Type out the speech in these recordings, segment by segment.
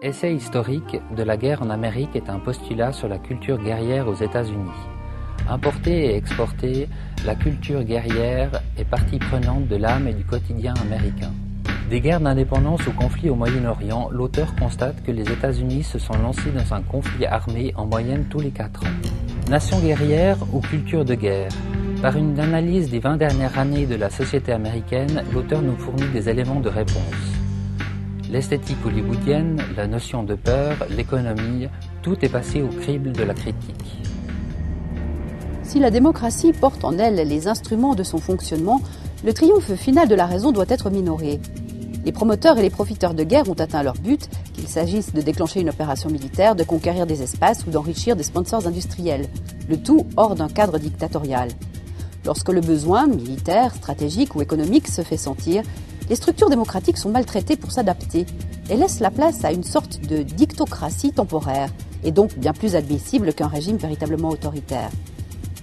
Essai historique de la guerre en Amérique est un postulat sur la culture guerrière aux États-Unis. Importer et exporter, la culture guerrière est partie prenante de l'âme et du quotidien américain. Des guerres d'indépendance ou conflits au Moyen-Orient, l'auteur constate que les États-Unis se sont lancés dans un conflit armé en moyenne tous les 4 ans. Nation guerrière ou culture de guerre? Par une analyse des 20 dernières années de la société américaine, l'auteur nous fournit des éléments de réponse. L'esthétique hollywoodienne, la notion de peur, l'économie, tout est passé au crible de la critique. Si la démocratie porte en elle les instruments de son fonctionnement, le triomphe final de la raison doit être minoré. Les promoteurs et les profiteurs de guerre ont atteint leur but, qu'il s'agisse de déclencher une opération militaire, de conquérir des espaces ou d'enrichir des sponsors industriels, le tout hors d'un cadre dictatorial. Lorsque le besoin, militaire, stratégique ou économique, se fait sentir, les structures démocratiques sont maltraitées pour s'adapter et laissent la place à une sorte de dictocratie temporaire, et donc bien plus admissible qu'un régime véritablement autoritaire.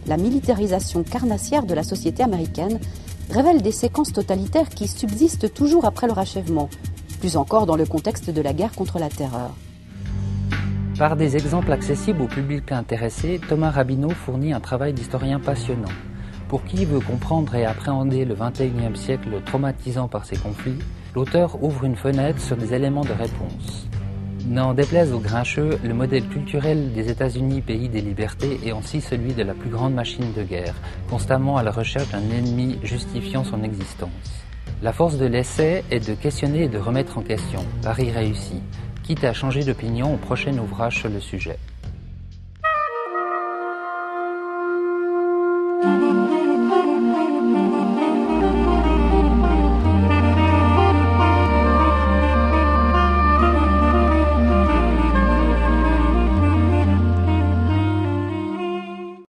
La militarisation carnassière de la société américaine révèle des séquences totalitaires qui subsistent toujours après leur achèvement, plus encore dans le contexte de la guerre contre la terreur. Par des exemples accessibles au public intéressé, Thomas Rabineau fournit un travail d'historien passionnant. Pour qui veut comprendre et appréhender le XXIe siècle traumatisant par ces conflits, l'auteur ouvre une fenêtre sur des éléments de réponse. N'en déplaise aux grincheux, le modèle culturel des États-Unis, pays des libertés, est aussi celui de la plus grande machine de guerre, constamment à la recherche d'un ennemi justifiant son existence. La force de l'essai est de questionner et de remettre en question, pari réussi, quitte à changer d'opinion au prochain ouvrage sur le sujet.